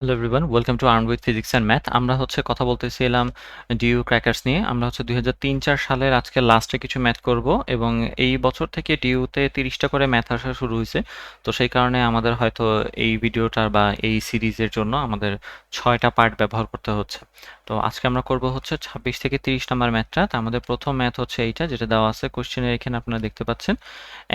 Hello everyone, welcome to arm with physics and math. আমরা কথা বলতেছিলাম ডিউ ক্র্যাকার্স নিয়ে। আমরা 2003-4 সালের আজকে লাস্টে কিছু ম্যাথ করব এবং এই বছর থেকে ডিউতে 30টা করে ম্যাথ আসা শুরু হয়েছে। তো সেই কারণে আমাদের হয়তো এই ভিডিওটার বা এই সিরিজের জন্য আমাদের 6টা পার্ট ব্যবহার করতে হচ্ছে। তো আজকে আমরা করব 26 থেকে 30 নাম্বার ম্যাথটা। তো আমাদের প্রথম ম্যাথ হচ্ছে এইটা, যেটা দেওয়া আছে কোশ্চেনের এখানে আপনারা দেখতে পাচ্ছেন।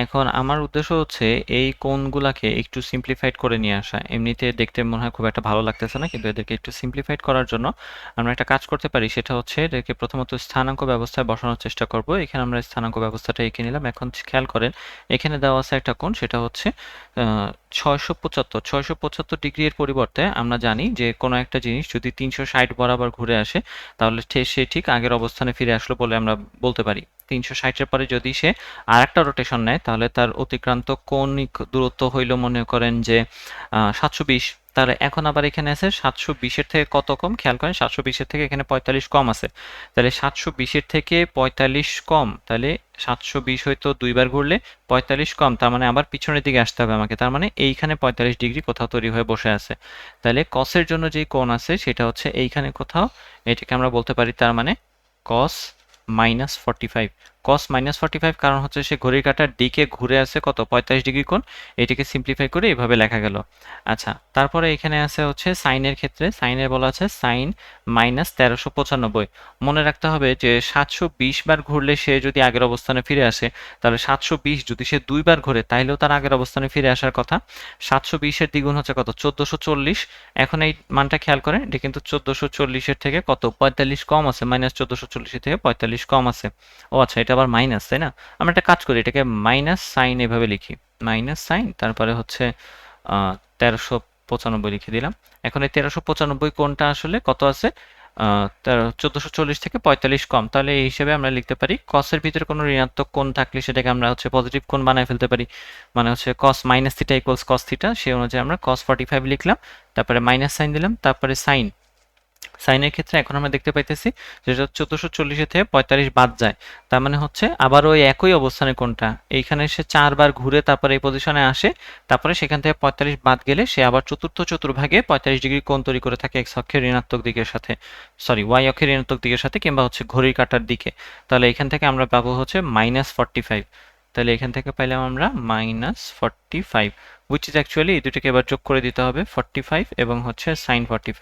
এখন আমার উদ্দেশ্য হচ্ছে এই কোণগুলাকে একটু সিম্পলিফাইড করে নিয়ে আসা। এমনিতে দেখতে মনে হয় খুব একটা ভালো লাগতেছে না, কিন্তু এদেরকে একটু সিম্পলিফাইড করার জন্য আমরা একটা কাজ করতে পারি। সেটা হচ্ছে এদেরকে প্রথমত স্থানাঙ্ক ব্যবস্থায় বসানোর চেষ্টা করব। এখানে আমরা স্থানাঙ্ক ব্যবস্থাটা এঁকে নিলাম। এখন খেয়াল করেন, এখানে দেওয়া আছে একটা কোণ, সেটা হচ্ছে 675 ডিগ্রি এর পরিবর্তে আমরা জানি যে কোনো একটা জিনিস যদি 360 বরাবর ঘুরে আসে, তাহলে সে ঠিক আগের অবস্থানে ফিরে আসলো বলে আমরা বলতে পারি। 360-এর পরে যদি সে আরেকটা রোটেশন নেয়, তাহলে তার অতিক্রান্ত কৌণিক দূরত্ব হইল মনে করেন যে 720। তাহলে এখন আবার এখানে আছে 720-এর থেকে কত কম, খেয়াল করেন 720-এর থেকে এখানে 45 কম আছে। তাহলে 720-এর থেকে 45 কম, তাহলে 720 হয়তো দুইবার ঘুরলে 45 কম, তার মানে আবার পিছনের দিকে আসতে হবে আমাকে। তার মানে এইখানে 45 ডিগ্রি কোথাও তৈরি হয়ে বসে আছে। তাহলে কসের জন্য যেই কোণ আছে সেটা হচ্ছে এইখানে কোথাও। এটাকে আমরা বলতে পারি তার মানে কস -45। কস -45 কারণ হচ্ছে সে ঘড়ির কাঁটার দিকে ঘুরে আছে কত, 45 ডিগ্রি কোণ। এটিকে সিম্পলিফাই করে এভাবে লেখা গেল। আচ্ছা, তারপরে এখানে আছে হচ্ছে সাইনের ক্ষেত্রে। সাইনের বলা আছে সাইন -1395। মনে রাখতে হবে যে 720 বার ঘুরলে সে যদি আগের অবস্থানে ফিরে আসে, তাহলে 720 যদি সে দুইবার ঘোরে তাইলেও তার আগের অবস্থানে ফিরে আসার কথা। 720-এর দ্বিগুণ হচ্ছে কত, 1440। এখন এই মানটা খেয়াল করেন, এটা কিন্তু 1440-এর থেকে কত 45 কম আছে, -1440 থেকে 45 কম আছে। ও আচ্ছা, এটা আবার মাইনাস, তাই না? আমরা একটা কাজ করি, এটাকে মাইনাস সাইন এভাবে লিখি। মাইনাস সাইন, তারপরে হচ্ছে 1395 লিখে দিলাম। এখন এই 1395 কোণটা আসলে কত আছে, 1440 থেকে 45 কম। তাহলে এই হিসেবে আমরা লিখতে পারি কসের ভিতরে কোনো ঋণাত্মক কোণ থাকলে সেটাকে আমরা হচ্ছে পজিটিভ কোণ বানায় ফেলতে পারি। মানে হচ্ছে কস minus theta equals cos theta, সেই অনুযায়ী আমরা cos 45 লিখলাম, তারপরে মাইনাস সাইন দিলাম, তারপরে সাইন। সাইনের ক্ষেত্রে এখন আমরা দেখতে পাইতেছি যেটা 1440 থেকে 45 বাদ যায়। তার মানে হচ্ছে আবার ওই একই অবস্থানে কোনটা, এইখানে সে 4 বার ঘুরে তারপরে এই পজিশনে আসে, তারপরে সেখান থেকে 45 বাদ গেলে সে আবার চতুর্থ চতুর্ভাগে 45 ডিগ্রি কোণ তৈরি করে থাকে এক্স অক্ষের ঋণাত্মক দিকের সাথে, সরি ওয়াই অক্ষের ঋণাত্মক দিকের সাথে, কিংবা হচ্ছে ঘড়ির কাঁটার দিকে। তাহলে এখান থেকে আমরা পাবো হচ্ছে -45। তাহলে এখান থেকে পাইলাম আমরা -45, উইচ ইজ অ্যাকচুয়ালি এই দুটোকে এবার যোগ করে দিতে হবে, 45 এবং হচ্ছে সাইন 45।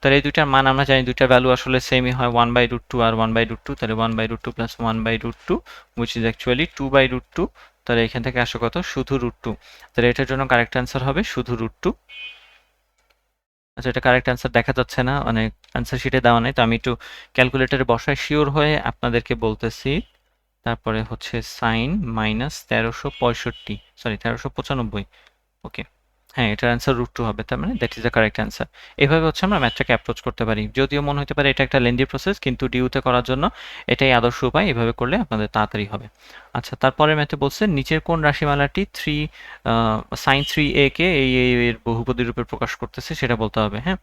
তাহলে এই দুইটার মান আমরা জানি, দুইটার ভ্যালু আসলে সেমই হয়, 1/√2 আর 1/√2। তাহলে 1/√2 প্লাস 1/√2 which is actually 2/√2। তাহলে এখান থেকে আসে কত, শুধু √2। তাহলে এটার জন্য কারেক্ট অ্যান্সার হবে শুধু √2। আচ্ছা, এটা কারেক্ট অ্যান্সার দেখা যাচ্ছে না, মানে অ্যান্সার শিটে দেওয়া নেই, তো আমি একটু ক্যালকুলেটরে বসায় শিওর হয়ে আপনাদেরকে বলতেছি। তারপরে হচ্ছে সাইন -1365, সরি 1395। ওকে, হ্যাঁ, এটার অ্যান্সার √2 হবে, তার মানে that is the correct answer. এভাবে হচ্ছে আমরা ম্যাথটাকে অ্যাপ্রোচ করতে পারি। যদিও মনে হতে পারে এটা একটা লেন্দি প্রসেস, কিন্তু ডিউতে করার জন্য এটাই আদর্শ উপায়। এভাবে করলে আপনাদের তাড়াতাড়ি হবে। আচ্ছা, তারপরে ম্যাথে বলছে নিচের কোন রাশিমালাটি সাইন 3a কে এর বহুপদী রূপে প্রকাশ করতেছে সেটা বলতে হবে। হ্যাঁ,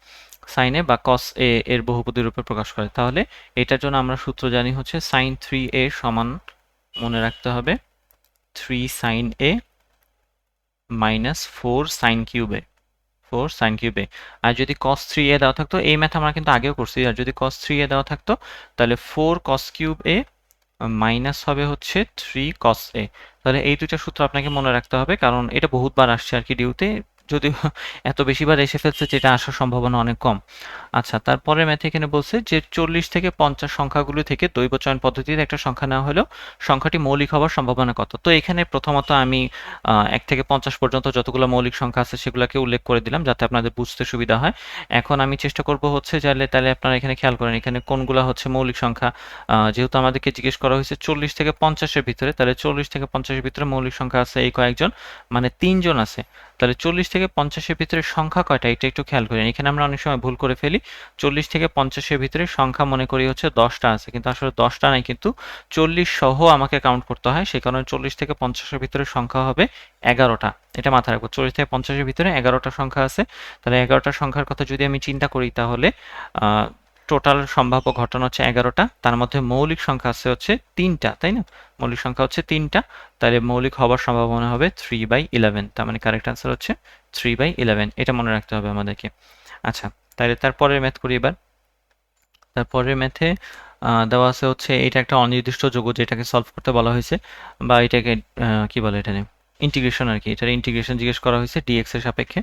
সাইন এ বা কস এ এর বহুপদী রূপে প্রকাশ করে। তাহলে এটার জন্য আমরা সূত্র জানি হচ্ছে সাইন 3a সমান, মনে রাখতে হবে, 3 সাইন a মাইনাস 4 সাইন কিউবে, 4 সাইন কিউবে। আর যদি cos 3a দেওয়া থাকতো, এই ম্যাথ আমরা কিন্তু আগেও করছি, আর যদি cos 3a দেওয়া থাকতো তাহলে 4 cos কিউব a মাইনাস হবে হচ্ছে 3 cos a। তাহলে এই দুইটা সূত্র আপনাকে মনে রাখতে হবে, কারণ এটা বহুতবার আসছে আর কি ডিউতে, যদিও এত বেশিবার এসে ফেলছে যেটা আসার সম্ভাবনা অনেক কম। আচ্ছা, তারপরে ম্যাথে এখানে বলছে যে 40 থেকে 50 সংখ্যাগুলো থেকে দৈব চয়ন পদ্ধতিতে একটা সংখ্যা নেওয়া হলো, সংখ্যাটি মৌলিক হওয়ার সম্ভাবনা কত। তো এখানে প্রথমত আমি 1 থেকে 50 পর্যন্ত যতগুলো মৌলিক সংখ্যা আছে সেগুলোকে উল্লেখ করে দিলাম যাতে আপনাদের বুঝতে সুবিধা হয়। এখন আমি চেষ্টা করব হচ্ছে তাহলে আপনারা এখানে খেয়াল করেন এখানে কোনগুলো হচ্ছে মৌলিক সংখ্যা। যেহেতু আমাদেরকে জিজ্ঞেস করা হয়েছে 40 থেকে 50-এর ভিতরে, তাহলে 40 থেকে 50-এর ভিতরে মৌলিক সংখ্যা আছে এই কয়েকজন, মানে 3 জন আছে। তাহলে 40 থেকে 50-এর ভিতরে সংখ্যা কয়টা এটা একটু খেয়াল করেন। এখানে আমরা অনেক সময় ভুল করে ফেলি, 40 থেকে 50-এর ভিতরে সংখ্যা মনে করি হচ্ছে 10টা আছে, কিন্তু আসলে 10টা নাই, কিন্তু 40 সহ আমাকে কাউন্ট করতে হয়। সেই কারণে 40 থেকে 50-এর ভিতরে সংখ্যা হবে 11টা। এটা মাথায় রাখবো, 40 থেকে 50-এর ভিতরে 11টা সংখ্যা আছে। তাহলে 11টা সংখ্যার কথা যদি আমি চিন্তা করি, তাহলে টোটাল সম্ভাব্য ঘটনা হচ্ছে 11টা। তার মধ্যে মৌলিক সংখ্যা আছে হচ্ছে 3টা, তাই না? মৌলিক সংখ্যা হচ্ছে 3টা, তাহলে মৌলিক হওয়ার সম্ভাবনা হবে 3/11। তার মানে কারেক্ট আনসার হচ্ছে 3/11। এটা মনে রাখতে হবে আমাদেরকে। আচ্ছা, তাহলে তারপরের ম্যাথ করি এবার। তারপরের ম্যাথে দেওয়া আছে হচ্ছে এটা একটা অনির্দিষ্ট যৌগ যেটাকে সলভ করতে বলা হয়েছে, বা এটাকে কি বলে এটা ইন্টিগ্রেশন আর কি। এটার ইন্টিগ্রেশন জিজ্ঞেস করা হয়েছে ডিএক্স এর সাপেক্ষে।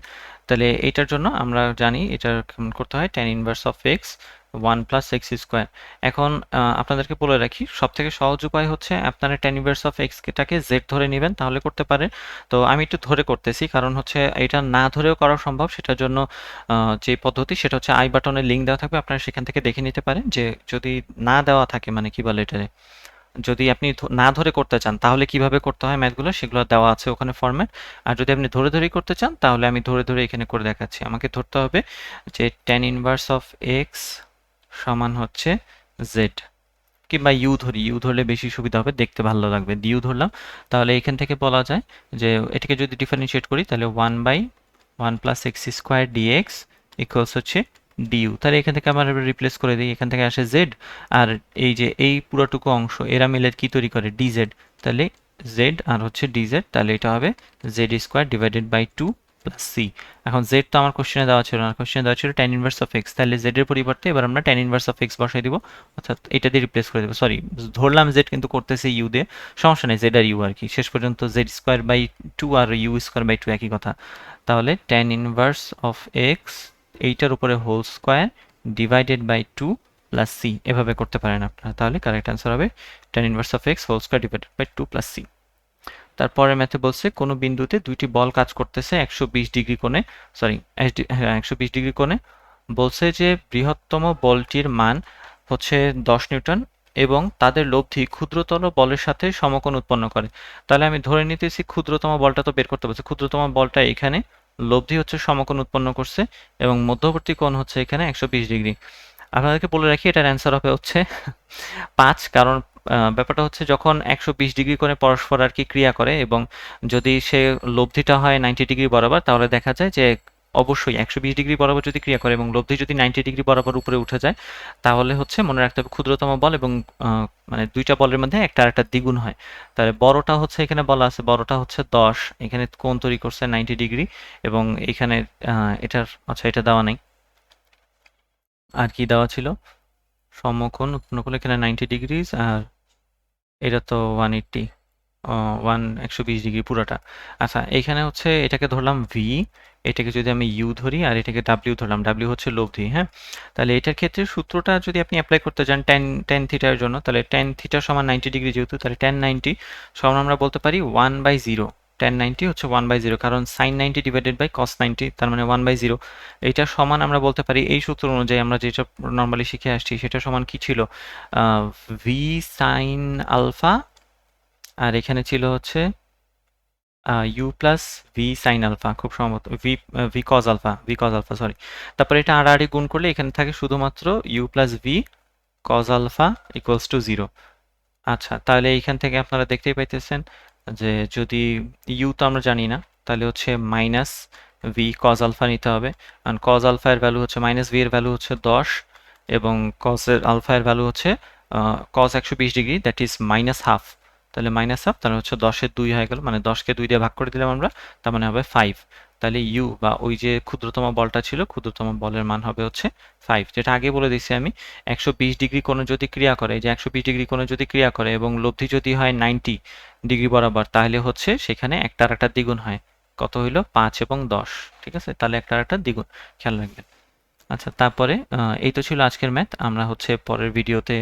তাহলে এইটার জন্য আমরা জানি এটা কেমন করতে হয়, tan inverse of x 1 + x²। এখন আপনাদেরকে বলে রাখি সব থেকে সহজ উপায় হচ্ছে আপনারা ট্যান ইনভার্স অফ এক্সটাকে জেড ধরে নেবেন, তাহলে করতে পারে। তো আমি একটু ধরে করতেছি কারণ হচ্ছে এটা না ধরেও করা সম্ভব। সেটার জন্য যে পদ্ধতি সেটা হচ্ছে আই বাটনের লিঙ্ক দেওয়া থাকবে, আপনারা সেখান থেকে দেখে নিতে পারেন। যে যদি না দেওয়া থাকে মানে কি বলে এটারে, যদি আপনি না ধরে করতে চান তাহলে কিভাবে করতে হয় ম্যাথগুলো সেগুলো দেওয়া আছে ওখানে ফরম্যাট। আর যদি আপনি ধরে ধরেই করতে চান তাহলে আমি ধরে ধরে এখানে করে দেখাচ্ছি। আমাকে ধরতে হবে যে ট্যান ইনভার্স অফ এক্স সমান হচ্ছে জেড, কিংবা ইউ ধরি, ইউ ধরলে বেশি সুবিধা হবে, দেখতে ভালো লাগবে। ইউ ধরলাম, তাহলে এখান থেকে বলা যায় যে এটাকে যদি ডিফারেন্সিয়েট করি তাহলে 1/1 + x² dx ইকুয়ালস হচ্ছে ডিউ। তাহলে এখান থেকে আমরা রিপ্লেস করে দিই, এখান থেকে আসে জেড, আর এই যে এই পুরোটুকু অংশ এরা মিলে কি তৈরি করে, ডিজেড। তাহলে জেড আর হচ্ছে ডিজেড, তাহলে এটা হবে z² / 2 + c। এখন জেড তো আমার কোশ্চেনে দেওয়া ছিল না, কোশ্চেনে দেওয়া ছিল ট্যান ইনভার্স অফ এক্স, তাহলে জেড এর পরিবর্তে এবার আমরা ট্যান ইনভার্স অফ এক্স বসাই দিব, অর্থাৎ এটা দিয়ে রিপ্লেস করে দেবো। সরি, ধরলাম জেড কিন্তু করতেছে ইউ দিয়ে, সমস্যা নেই, জেড আর ইউ আর কি, শেষ পর্যন্ত z² / 2 আর u² / 2 একই কথা। তাহলে ট্যান ইনভার্স অফ এক্স এইটার উপরে হোল স্কোয়ার /2 + c, এভাবে করতে পারেন আপনারা, তাহলে কারেক্ট অ্যান্সার হবে tan inverse of x whole square /2 + c। তারপরে ম্যাথে বলছে কোনো বিন্দুতে দুইটি বল কাজ করতেছে 120 ডিগ্রি কোণে, সরি হ্যাঁ 120 ডিগ্রি কোণে। বলছে যে বৃহত্তম বলটির মান হচ্ছে 10 নিউটন এবং তাদের লব্ধি ক্ষুদ্রতর বলের সাথে সমকোণ উৎপন্ন করে। তাহলে আমি ধরে নিতেছি ক্ষুদ্রতম বলটা তো বের করতে বলছে, ক্ষুদ্রতম বলটা এখানে, লব্ধি হচ্ছে সমকোণ উৎপন্ন করছে এবং মধ্যবর্তী কোণ হচ্ছে এখানে 120 ডিগ্রি। আপনাদেরকে বলে রাখি এটার অ্যান্সার হবে হচ্ছে 5, কারণ ব্যাপারটা হচ্ছে যখন 120 ডিগ্রি কোণে পরস্পর আর কি ক্রিয়া করে এবং যদি সে লব্ধিটা হয় 90 ডিগ্রি বরাবর, তাহলে দেখা যায় যে অবশ্যই 120 ডিগ্রি বরাবর যদি ক্রিয়া করে এবং লব্ধি যদি 90 ডিগ্রি বরাবর উপরে উঠে যায়, তাহলে হচ্ছে মনে রাখতে হবে ক্ষুদ্রতম বল এবং মানে দুইটা বলের মধ্যে একটা আরেকটা দ্বিগুণ হয়। তাহলে বড়টা হচ্ছে এখানে বলা আছে, বড়টা হচ্ছে 10, এখানে কোণ তৈরি করছে 90 ডিগ্রি, এবং এখানে এটার আচ্ছা এটা দেওয়া নেই, আর কি দেওয়া ছিল, সমকোণ উৎপন্ন করলে এখানে 90 ডিগ্রি, আর এটা তো 180, 120 ডিগ্রি পুরোটা। আচ্ছা এইখানে হচ্ছে এটাকে ধরলাম ভি, এটাকে যদি আমি ইউ ধরি আর এটাকে ডাব্লিউ ধরলাম, ডাব্লিউ হচ্ছে লব্ধি। হ্যাঁ, তাহলে এটার ক্ষেত্রে সূত্রটা যদি আপনি অ্যাপ্লাই করতে চান টেন থিটার জন্য, তাহলে টেন থিটা সমান 90 ডিগ্রি যেহেতু, তাহলে টেন 90 সমান আমরা বলতে পারি 1/0। টেন 90 হচ্ছে 1/0, কারণ সাইন 90 ডিভাইডেড বাই কস 90, তার মানে 1/0। এইটা সমান আমরা বলতে পারি এই সূত্র অনুযায়ী আমরা যেটা নর্মালি শিখে আসছি সেটা সমান কি ছিল, ভি সাইন আলফা, আর এখানে ছিল হচ্ছে u plus v sine alpha, খুব সম্ভবত ভি কজ আলফা সরি। তারপরে এটা আড়াআড়ি গুণ করলে এখানে থাকে শুধুমাত্র u plus v cos alpha equals to 0। আচ্ছা, তাহলে এইখান থেকে আপনারা দেখতেই পাইতেছেন যে যদি ইউ তো আমরা জানি না, তাহলে হচ্ছে মাইনাস ভি কজ আলফা নিতে হবে, কারণ কজ আলফা এর ভ্যালু হচ্ছে মাইনাস ভি এর ভ্যালু হচ্ছে 10, এবং কজ এর আলফা এর ভ্যালু হচ্ছে কজ 120 ডিগ্রি, দ্যাট ইজ -1/2। তাহলে -1/2, তাহলে হচ্ছে 10-এর 2 হয়ে গেল, মানে 10কে 2 দিয়ে ভাগ করে দিলাম আমরা, তার মানে হবে 5। তাহলে ইউ বা ওই যে ক্ষুদ্রতম বলটা ছিল, ক্ষুদ্রতম বলের মান হবে হচ্ছে 5, যেটা আগে বলে দিচ্ছি আমি। 120 ডিগ্রি কোণে যদি ক্রিয়া করে, যে 120 ডিগ্রি কোণে যদি ক্রিয়া করে এবং লব্ধি যদি হয় 90 ডিগ্রি বরাবর, তাহলে হচ্ছে সেখানে একটা আর একটা দ্বিগুণ হয়। কত হইল, 5 এবং 10, ঠিক আছে, তাহলে একটা আর একটা দ্বিগুণ, খেয়াল রাখবেন। আচ্ছা, তারপরে এই তো ছিল আজকের ম্যাথ। আমরা হচ্ছে পরের ভিডিওতে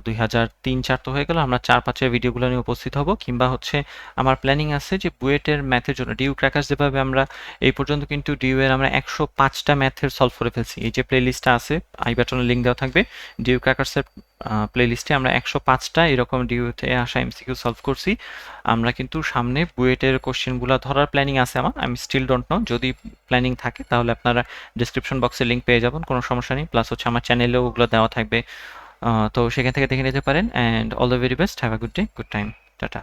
2003-4 তো হয়ে গেল, আমরা 4-5-এর ভিডিওগুলো নিয়ে উপস্থিত হব, কিংবা হচ্ছে আমার প্ল্যানিং আছে যে বুয়েটের ম্যাথের জন্য ডিউ ক্র্যাকার্স, যেভাবে আমরা এই পর্যন্ত কিন্তু ডিউ এর আমরা 105টা ম্যাথের সলভ করে ফেলছি। এই যে প্লে লিস্টটা আছে, আই বাটনে লিঙ্ক দেওয়া থাকবে, ডিউ ক্র্যাকার্সের প্লে লিস্টে আমরা 105টা এরকম ডিউতে আসা এমসিকিউ সলভ করছি। আমরা কিন্তু সামনে বুয়েটের কোশ্চেনগুলো ধরার প্ল্যানিং আছে আমার, আমি স্টিল ডোন্ট নো, যদি প্ল্যানিং থাকে তাহলে আপনারা ডেসক্রিপশন বক্সে লিঙ্ক পেয়ে যাবেন, কোনো সমস্যা নেই। প্লাস হচ্ছে আমার চ্যানেলেও ওগুলো দেওয়া থাকবে, তো সেখান থেকে দেখে নিতে পারেন। And all the very best, have a good day, good time, tata.